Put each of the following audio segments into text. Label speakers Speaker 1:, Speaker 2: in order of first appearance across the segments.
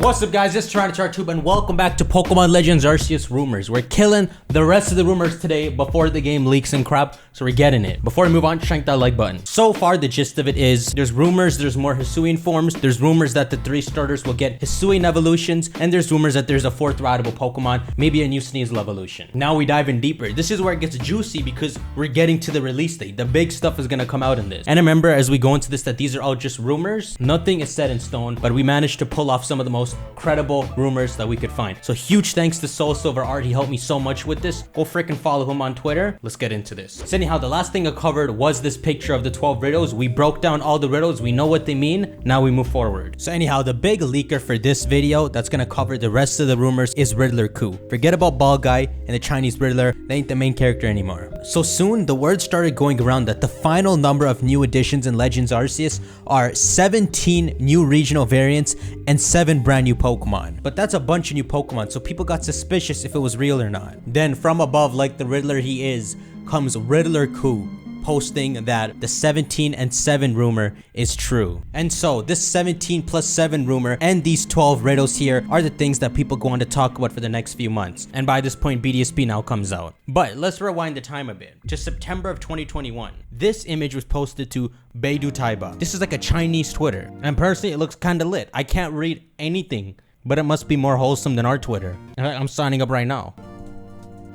Speaker 1: What's up guys, it's TyranitarTube and welcome back to Pokemon Legends Arceus Rumors. We're killing the rest of the rumors today before the game leaks and crap, so we're getting it. Before we move on, shank that like button. So far, the gist of it is, there's rumors there's more Hisuian forms, there's rumors that the 3 starters will get Hisuian evolutions, and there's rumors that there's a 4th rideable Pokemon, maybe a new Sneasel evolution. Now we dive in deeper. This is where it gets juicy because we're getting to the release date. The big stuff is gonna come out in this. And remember, as we go into this, that these are all just rumors. Nothing is set in stone, but we managed to pull off some of the most credible rumors that we could find. So huge thanks to Soul Silver Art. He helped me so much with this. Go freaking follow him on Twitter. Let's get into this. So anyhow, the last thing I covered was this picture of the 12 riddles. We broke down all the riddles. We know what they mean. Now we move forward. So anyhow, the big leaker for this video that's gonna cover the rest of the rumors is Riddler Cou. Forget about Bald Guy and the Chinese Riddler. They ain't the main character anymore. So soon, the word started going around that the final number of new additions in Legends Arceus are 17 new regional variants and 7 brand new Pokemon. But that's a bunch of new Pokemon, so people got suspicious if it was real or not. Then from above, like the Riddler he is, comes Riddler Cou, posting that the 17 and 7 rumor is true. And so this 17 plus 7 rumor and these 12 riddles here are the things that people go on to talk about for the next few months. And by this point, BDSP now comes out. But let's rewind the time a bit to September of 2021. This image was posted to Beidou Taiba. This is like a Chinese Twitter, and personally it looks kind of lit. I can't read anything, but it must be more wholesome than our Twitter. I'm signing up right now.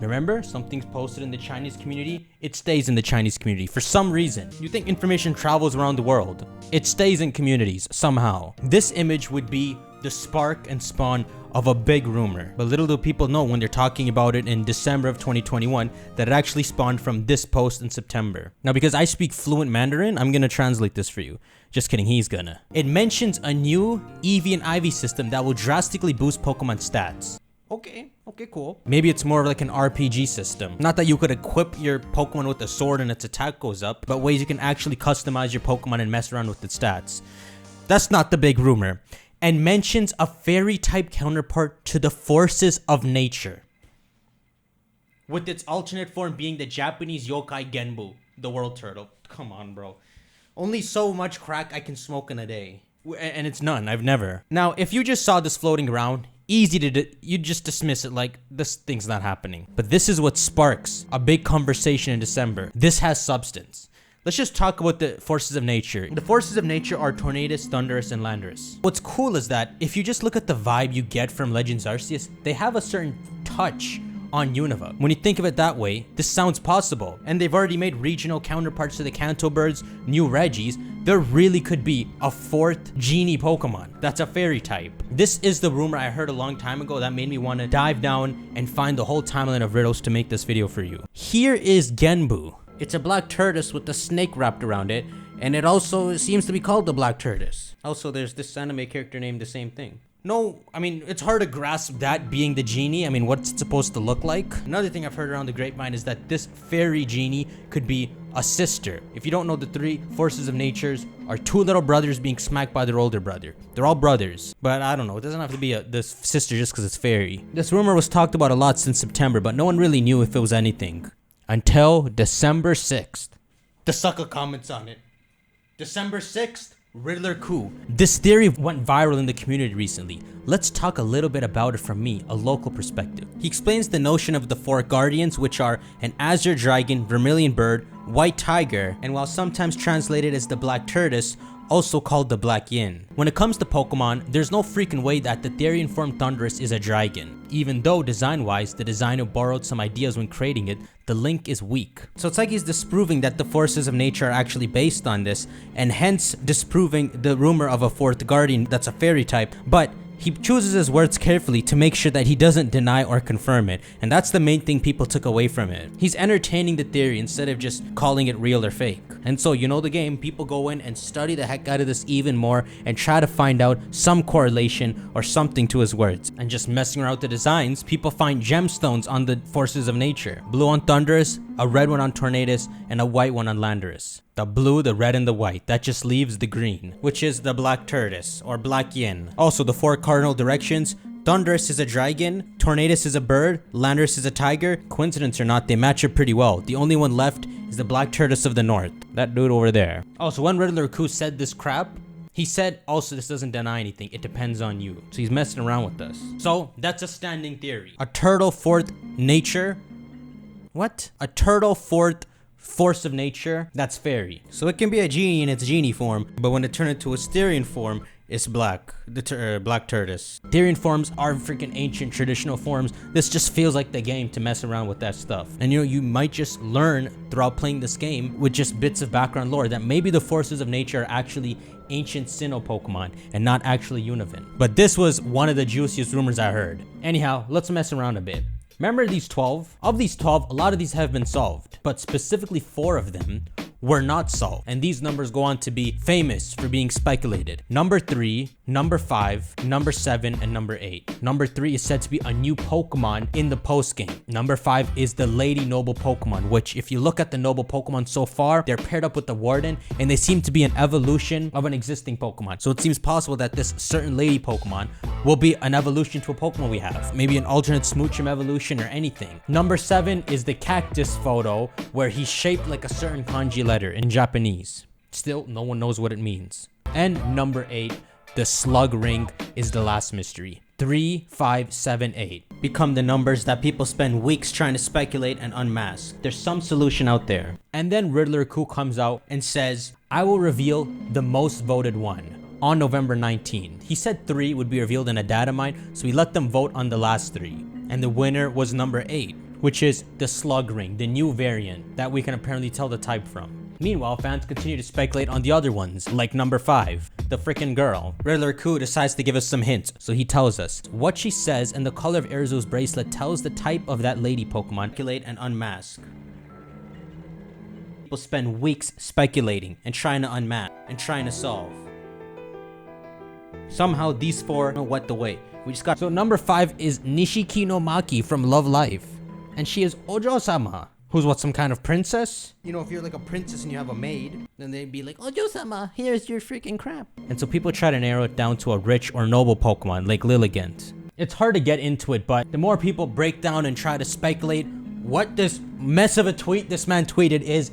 Speaker 1: Remember, something's posted in the Chinese community, it stays in the Chinese community for some reason. You think information travels around the world. It stays in communities somehow. This image would be the spark and spawn of a big rumor. But little do people know when they're talking about it in December of 2021 that it actually spawned from this post in September. Now, because I speak fluent Mandarin, I'm gonna translate this for you. Just kidding, he's gonna. It mentions a new Eevee and Ivy system that will drastically boost Pokemon stats. Okay, cool. Maybe it's more like an RPG system. Not that you could equip your Pokemon with a sword and its attack goes up, but ways you can actually customize your Pokemon and mess around with its stats. That's not the big rumor. And mentions a fairy type counterpart to the forces of nature, with its alternate form being the Japanese yokai Genbu, the world turtle. Come on, bro. Only so much crack I can smoke in a day. And it's none. I've never. Now, if you just saw this floating around, easy to you just dismiss it like this thing's not happening. But this is what sparks a big conversation in December. This has substance. Let's just talk about the forces of nature. The forces of nature are Tornadus, Thundurus, and Landorus. What's cool is that if you just look at the vibe you get from Legends Arceus, they have a certain touch on Unova. When you think of it that way, this sounds possible. And they've already made regional counterparts to the Kanto birds, new Regis. There really could be a 4th genie Pokemon that's a fairy type. This is the rumor I heard a long time ago that made me want to dive down and find the whole timeline of riddles to make this video for you. Here is Genbu. It's a black tortoise with a snake wrapped around it, and it also seems to be called the black tortoise. Also, there's this anime character named the same thing. No, I mean, it's hard to grasp that being the genie. I mean, what's it supposed to look like? Another thing I've heard around the grapevine is that this fairy genie could be a sister. If you don't know, the 3 forces of natures are 2 little brothers being smacked by their older brother. They're all brothers, but I don't know. It doesn't have to be this sister just because it's fairy. This rumor was talked about a lot since September, but no one really knew if it was anything until December 6th. The sucker comments on it. December 6th. Riddler Cou. This theory went viral in the community recently. Let's talk a little bit about it from me, a local perspective. He explains the notion of the 4 guardians, which are an azure dragon, vermilion bird, white tiger, and while sometimes translated as the black tortoise, also called the black yin. When it comes to Pokemon, there's no freaking way that the Therian form Thundurus is a dragon. Even though design-wise, the designer borrowed some ideas when creating it, the link is weak. So it's like he's disproving that the forces of nature are actually based on this, and hence disproving the rumor of a 4th guardian that's a fairy type, but he chooses his words carefully to make sure that he doesn't deny or confirm it, and that's the main thing people took away from it. He's entertaining the theory instead of just calling it real or fake. And so, you know the game, people go in and study the heck out of this even more and try to find out some correlation or something to his words. And just messing around with the designs, people find gemstones on the forces of nature. Blue on Thundurus, a red one on Tornadus, and a white one on Landorus. The blue, the red, and the white. That just leaves the green, which is the black tortoise or black yin. Also, the 4 cardinal directions. Thundurus is a dragon, Tornadus is a bird, Landorus is a tiger. Coincidence or not, they match up pretty well. The only one left is the black tortoise of the north. That dude over there. Also, when Riddler Cou said this crap, He said also this doesn't deny anything. It depends on you. So he's messing around with us. So that's a standing theory. A turtle fourth nature. What? A turtle fourth force of nature. That's fairy. So it can be a genie in its genie form, but when it turns into a Styrian form, it's black. The black tortoise. Styrian forms are freaking ancient traditional forms. This just feels like the game to mess around with that stuff. And you know, you might just learn throughout playing this game with just bits of background lore that maybe the forces of nature are actually ancient Sinnoh Pokemon and not actually Univin. But this was one of the juiciest rumors I heard. Anyhow, let's mess around a bit. Remember these 12? Of these 12, a lot of these have been solved, but specifically 4 of them were not solved. And these numbers go on to be famous for being speculated. Number 3, number 5, number 7, and number 8. Number 3 is said to be a new Pokemon in the post game. Number 5 is the Lady Noble Pokemon, which if you look at the Noble Pokemon so far, they're paired up with the Warden, and they seem to be an evolution of an existing Pokemon. So it seems possible that this certain Lady Pokemon will be an evolution to a Pokemon we have. Maybe an alternate Smoochum evolution or anything. Number 7 is the cactus photo where he's shaped like a certain kanji letter in Japanese. Still, no one knows what it means. And number 8, the slug ring is the last mystery. 3, 5, 7, 8 become the numbers that people spend weeks trying to speculate and unmask. There's some solution out there. And then Riddler Cou comes out and says, I will reveal the most voted one on November 19. He said 3 would be revealed in a data mine, so we let them vote on the last 3. And the winner was number 8, which is the slug ring, the new variant that we can apparently tell the type from. Meanwhile, fans continue to speculate on the other ones, like number 5, the freaking girl. Riddler Cou decides to give us some hints, so he tells us what she says and the color of Erzu's bracelet tells the type of that lady Pokemon. Speculate and unmask. People spend weeks speculating and trying to unmask and trying to solve. Somehow these 4 went the way. We just got. So number 5 is Nishiki no Maki from Love Life, and she is Ojo-sama. Who's what, some kind of princess? You know, if you're like a princess and you have a maid, then they'd be like, Ojo-sama, here's your freaking crap. And so people try to narrow it down to a rich or noble Pokemon like Lilligant. It's hard to get into it, but the more people break down and try to speculate what this mess of a tweet this man tweeted is,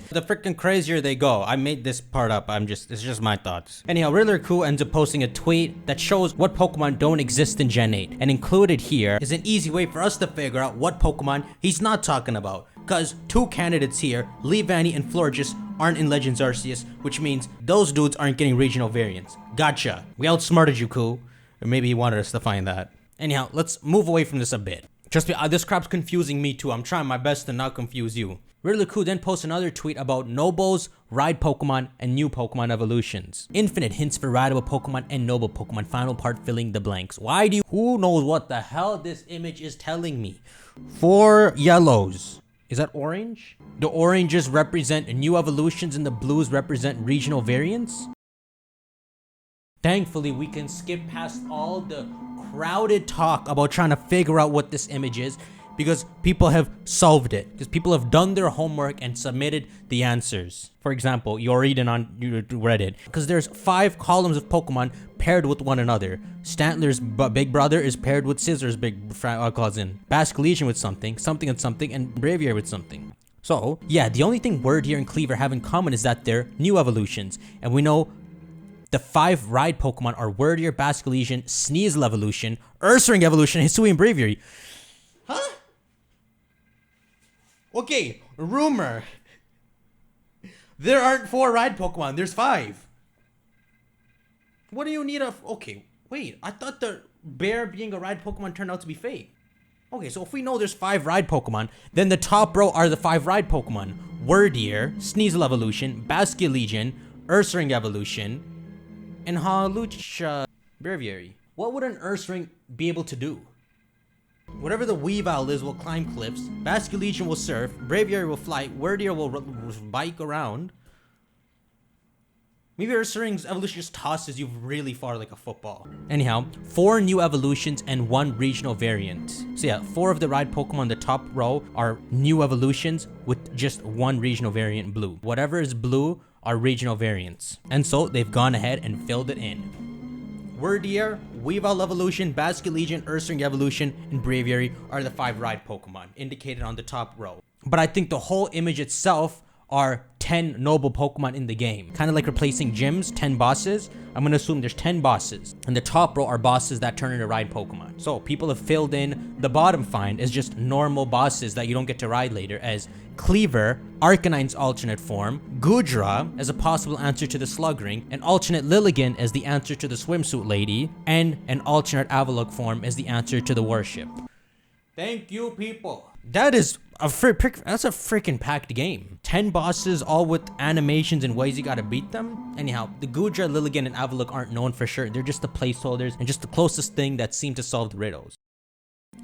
Speaker 1: the freaking crazier they go. I made this part up. It's just my thoughts. Anyhow, Riddler Cou ends up posting a tweet that shows what Pokemon don't exist in Gen 8. And included here is an easy way for us to figure out what Pokemon he's not talking about. Cause 2 candidates here, Leavanny and Florges, aren't in Legends Arceus, which means those dudes aren't getting regional variants. Gotcha. We outsmarted you, Cou. Or maybe he wanted us to find that. Anyhow, let's move away from this a bit. Trust me, this crap's confusing me too. I'm trying my best to not confuse you. Riddler Cou then posts another tweet about Nobles, Ride Pokemon, and new Pokemon evolutions. Infinite hints for rideable Pokemon and noble Pokemon. Final part filling the blanks. Who knows what the hell this image is telling me? 4 yellows. Is that orange? The oranges represent new evolutions and the blues represent regional variants? Thankfully, we can skip past all the crowded talk about trying to figure out what this image is because people have solved it. Because people have done their homework and submitted the answers. For example, you're reading on Reddit. Because there's 5 columns of Pokemon paired with one another. Stantler's big brother is paired with Scissor's big cousin. Basculegion with something, something and something, and Braviary with something. So, yeah, the only thing Wordier and Cleaver have in common is that they're new evolutions. And we know the 5 ride Pokemon are Wordier, Basculegion, Sneasel evolution, Ursaring evolution, Hisui, and Braviary. Huh? Okay, rumor. There aren't 4 ride Pokemon, there's 5. What do you need okay, wait, I thought the bear being a ride Pokemon turned out to be fake. Okay, so if we know there's 5 ride Pokemon, then the top row are the 5 ride Pokemon. Wordier, Sneasel evolution, Basculegion, Ursaring evolution, and Hawlucha Braviary. What would an Ursaring be able to do? Whatever the Weavile is will climb cliffs, Basculegion will surf, Braviary will fly, Wordier will bike around. Maybe Ursaring's evolution just tosses you really far like a football. Anyhow, 4 new evolutions and 1 regional variant. So yeah, 4 of the ride Pokemon in the top row are new evolutions with just 1 regional variant blue. Whatever is blue are regional variants. And so they've gone ahead and filled it in. Wordier, Weavile evolution, Basculegion, Ursaring evolution, and Braviary are the 5 ride Pokemon indicated on the top row. But I think the whole image itself are 10 noble Pokemon in the game. Kind of like replacing gyms, 10 bosses. I'm gonna assume there's 10 bosses. And the top row are bosses that turn into ride Pokemon. So people have filled in the bottom find as just normal bosses that you don't get to ride later, as Cleaver, Arcanine's alternate form, Goodra as a possible answer to the Slugring, an alternate Lilligant as the answer to the Swimsuit Lady, and an alternate Avalok form as the answer to the Warship. Thank you, people. That is that's a freaking packed game. 10 bosses, all with animations and ways you gotta beat them. Anyhow, the Goodra, Lilligant, and Avalok aren't known for sure. They're just the placeholders and just the closest thing that seem to solve the riddles.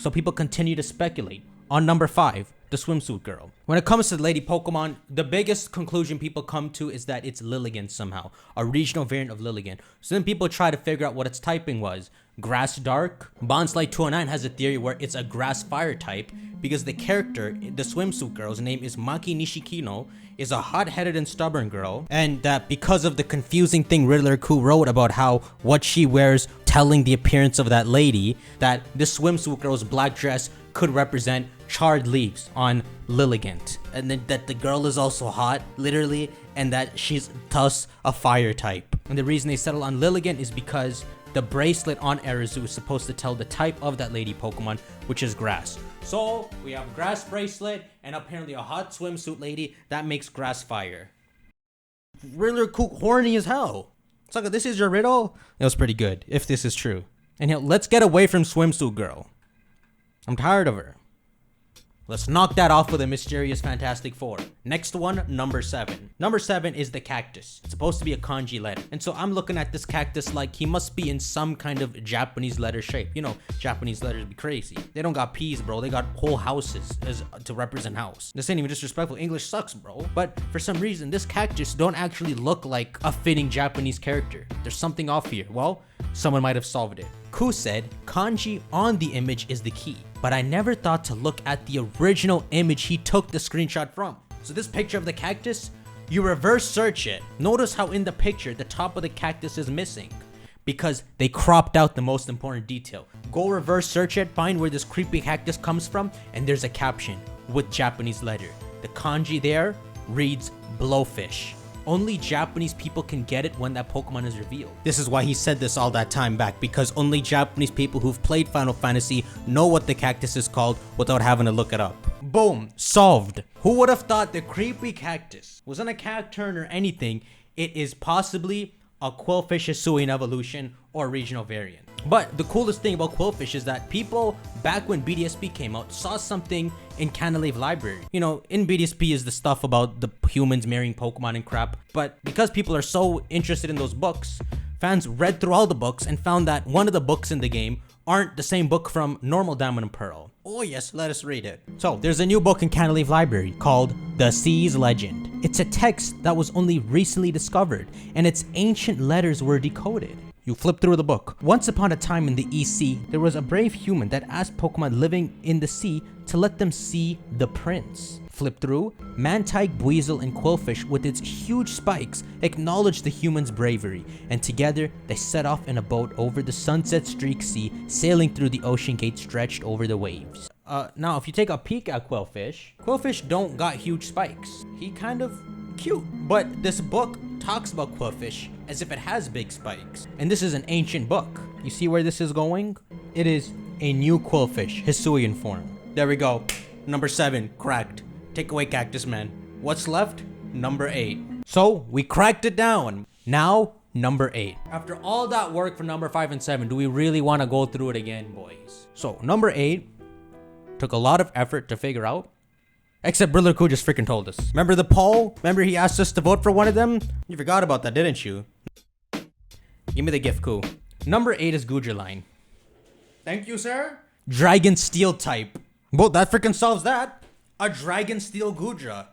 Speaker 1: So people continue to speculate. On number 5, the Swimsuit Girl. When it comes to the lady Pokemon, the biggest conclusion people come to is that it's Lilligant somehow, a regional variant of Lilligant. So then people try to figure out what its typing was. Grass Dark? Bondslide209 has a theory where it's a Grass Fire type because the character, the Swimsuit Girl's name is Maki Nishikino, is a hot-headed and stubborn girl, and that because of the confusing thing Riddler Cou wrote about how what she wears telling the appearance of that lady, that the Swimsuit Girl's black dress could represent charred leaves on Lilligant, and then that the girl is also hot, literally, and that she's thus a fire type. And the reason they settle on Lilligant is because the bracelet on Arizu is supposed to tell the type of that lady Pokemon, which is grass. So we have a grass bracelet and apparently a hot swimsuit lady that makes grass fire. Riddler Cou horny as hell. Sucker, this is your riddle? It was pretty good, if this is true. And let's get away from Swimsuit Girl. I'm tired of her. Let's knock that off with a mysterious Fantastic Four. Next one, number 7. Number 7 is the cactus. It's supposed to be a kanji letter. And so I'm looking at this cactus like he must be in some kind of Japanese letter shape. You know, Japanese letters be crazy. They don't got peas, bro. They got whole houses to represent house. This ain't even disrespectful. English sucks, bro. But for some reason, this cactus don't actually look like a fitting Japanese character. There's something off here. Well, someone might have solved it. Cou said, kanji on the image is the key. But I never thought to look at the original image he took the screenshot from. So this picture of the cactus, you reverse search it. Notice how in the picture, the top of the cactus is missing because they cropped out the most important detail. Go reverse search it, find where this creepy cactus comes from, and there's a caption with Japanese letter. The kanji there reads blowfish. Only Japanese people can get it when that Pokemon is revealed. This is why he said this all that time back, because only Japanese people who've played Final Fantasy know what the cactus is called without having to look it up. Boom, solved. Who would have thought the creepy cactus wasn't a cacturn or anything? It is possibly a Quillfish Hisuian evolution or regional variant. But the coolest thing about Quillfish is that people, back when BDSP came out, saw something in Canalave Library. You know, in BDSP is the stuff about the humans marrying Pokemon and crap, but because people are so interested in those books, fans read through all the books and found that one of the books in the game aren't the same book from normal Diamond and Pearl. Oh yes, let us read it. So, there's a new book in Canalave Library called The Sea's Legend. It's a text that was only recently discovered, and its ancient letters were decoded. You flip through the book. Once upon a time in the EC, there was a brave human that asked Pokemon living in the sea to let them see the prince. Flip through. Mantike, Buizel, and Quillfish with its huge spikes acknowledged the human's bravery, and together they set off in a boat over the Sunset Streak Sea, sailing through the ocean gate stretched over the waves. Now if you take a peek at Quillfish don't got huge spikes. He kind of cute. But this book talks about Quillfish as if it has big spikes. And this is an ancient book. You see where this is going? It is a new Quillfish, Hisuian form. There we go. Number 7, cracked. Take away Cactus Man. What's left? Number 8. So, we cracked it down. Now, number 8. After all that work for number 5 and 7, do we really want to go through it again, boys? So, number 8 took a lot of effort to figure out. Except Riddler Cou just freaking told us. Remember the poll? Remember he asked us to vote for one of them? You forgot about that, didn't you? Give me the gift, Cou. Number 8 is Goodra. Thank you, sir. Dragon Steel type. Well, that freaking solves that. A Dragon Steel Goodra.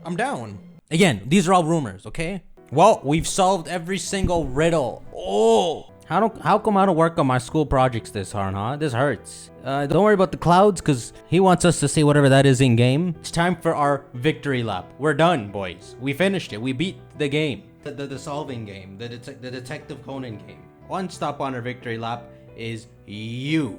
Speaker 1: I'm down. Again, these are all rumors, okay? Well, we've solved every single riddle. Oh! How come I don't work on my school projects this hard, huh? This hurts. Don't worry about the clouds, because he wants us to see whatever that is in game. It's time for our victory lap. We're done, boys. We finished it. We beat the game. The solving game. The Detective Conan game. One stop on our victory lap is you.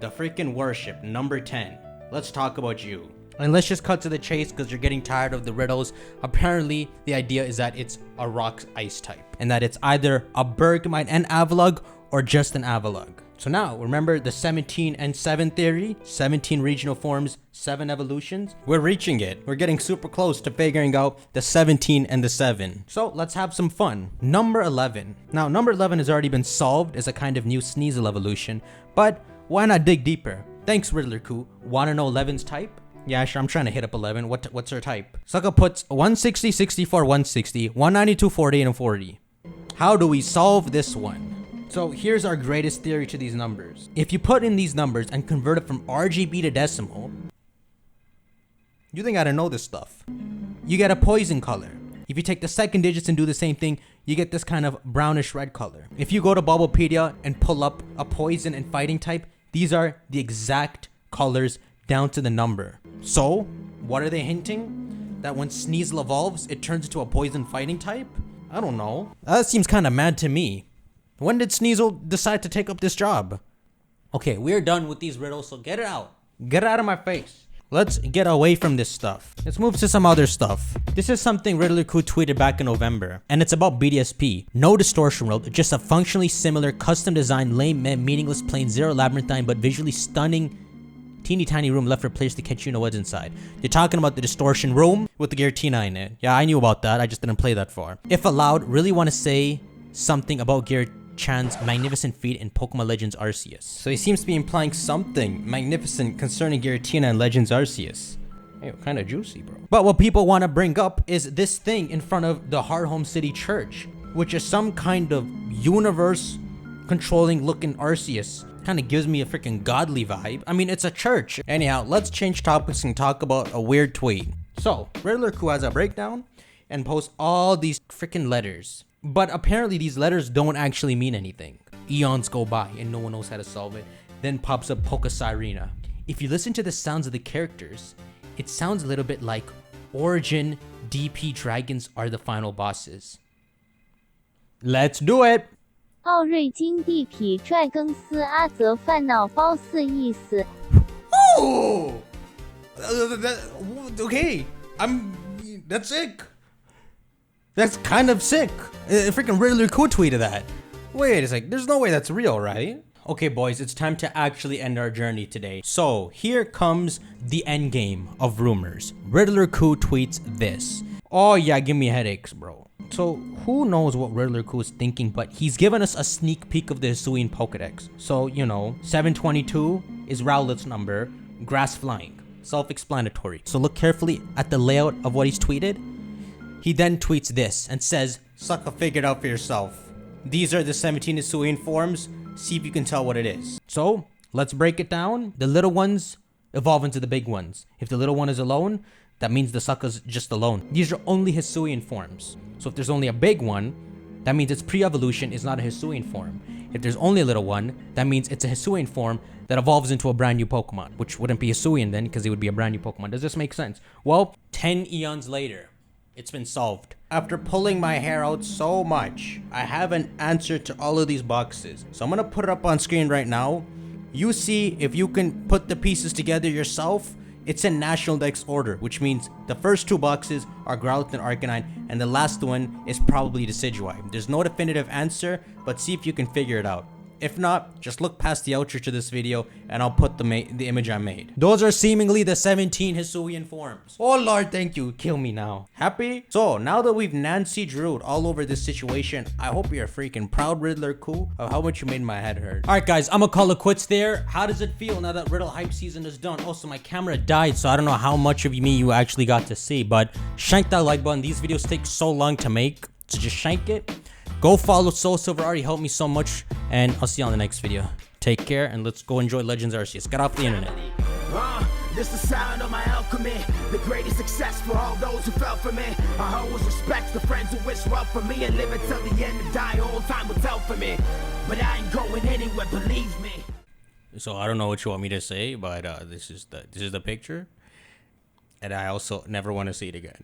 Speaker 1: The freaking worship, number 10. Let's talk about you. And let's just cut to the chase because you're getting tired of the riddles. Apparently, the idea is that it's a rock ice type and that it's either a Bergmite and Avalugg or just an Avalugg. So now, remember the 17 and 7 theory? 17 regional forms, 7 evolutions? We're reaching it. We're getting super close to figuring out the 17 and the 7. So let's have some fun. Number 11. Now, number 11 has already been solved as a kind of new Sneasel evolution, but why not dig deeper? Thanks, Riddler Cou. Wanna know 11's type? Yeah, sure, I'm trying to hit up 11. What's her type? Sucker puts 160, 64, 160, 192, 40, and 40. How do we solve this one? So here's our greatest theory to these numbers. If you put in these numbers and convert it from RGB to decimal, you think I don't know this stuff. You get a poison color. If you take the second digits and do the same thing, you get this kind of brownish red color. If you go to Bulbapedia and pull up a poison and fighting type, these are the exact colors down to the number. So, what are they hinting? That when Sneasel evolves, it turns into a poison fighting type? I don't know. That seems kind of mad to me. When did Sneasel decide to take up this job? Okay, we're done with these riddles, so get it out. Get it out of my face. Let's get away from this stuff. Let's move to some other stuff. This is something Riddler Cou tweeted back in November, and it's about BDSP. No distortion world, just a functionally similar, custom designed, lame, meaningless, plain, zero labyrinthine, but visually stunning, teeny tiny room left for players to catch you know what's inside. You're talking about the distortion room with the Giratina in it. Yeah, I knew about that, I just didn't play that far. If allowed, really want to say something about Chan's magnificent feat in Pokemon Legends Arceus. So he seems to be implying something magnificent concerning Giratina and Legends Arceus. Hey, kind of juicy, bro. But what people want to bring up is this thing in front of the Hearthome City Church, which is some kind of universe controlling looking Arceus. Kind of gives me a freaking godly vibe. I mean, it's a church. Anyhow, let's change topics and talk about a weird tweet. So, Riddler Cou has a breakdown and posts all these freaking letters. But apparently these letters don't actually mean anything. Eons go by and no one knows how to solve it. Then pops up Pokesirena. If you listen to the sounds of the characters, it sounds a little bit like Origin DP dragons are the final bosses. Let's do it!
Speaker 2: 奥瑞金地痞拽更斯阿泽烦恼褒姒意思。
Speaker 1: Oh! Okay, that's sick. That's kind of sick. Freaking Riddler Cou tweeted that. Wait a sec, there's no way that's real, right? Okay, boys, it's time to actually end our journey today. So, here comes the end game of rumors. Riddler Cou tweets this. Oh yeah, give me headaches, bro. So, who knows what Riddler Cou is thinking, but he's given us a sneak peek of the Hisuian Pokedex. So, you know, 722 is Rowlet's number, grass flying. Self-explanatory. So look carefully at the layout of what he's tweeted. He then tweets this and says, "Sucker, figure it out for yourself. These are the 17 Hisuian forms. See if you can tell what it is." So, let's break it down. The little ones evolve into the big ones. If the little one is alone, that means the sucker's just alone. These are only Hisuian forms. So if there's only a big one, that means its pre-evolution is not a Hisuian form. If there's only a little one, that means it's a Hisuian form that evolves into a brand new Pokemon, which wouldn't be Hisuian then because it would be a brand new Pokemon. Does this make sense? Well, 10 eons later, it's been solved. After pulling my hair out so much, I have an answer to all of these boxes. So I'm gonna put it up on screen right now. You see if you can put the pieces together yourself. It's in National Dex order, which means the first two boxes are Growlithe and Arcanine, and the last one is probably Decidueye. There's no definitive answer, but see if you can figure it out. If not, just look past the outro to this video and I'll put the image I made. Those are seemingly the 17 Hisuian forms. Oh lord, thank you. Kill me now. Happy? So, now that we've Nancy Drewed all over this situation, I hope you're freaking proud, Riddler Cou, of how much you made my head hurt. Alright guys, I'm gonna call it quits there. How does it feel now that Riddle hype season is done? Also, my camera died, so I don't know how much of me you actually got to see, but shank that like button. These videos take so long to make, so just shank it. Go follow Soul Silver, already helped me so much, and I'll see you on the next video. Take care, and let's go enjoy Legends Arceus. Get off the internet.
Speaker 3: This the sound of my alchemy, the greatest success for all those who fell for me. I always respect the friends who wish well for me and live until the end and die. All time will tell for me, but I ain't going anywhere, believe me.
Speaker 1: So I don't know what you want me to say, but this is the picture, and I also never want to see it again.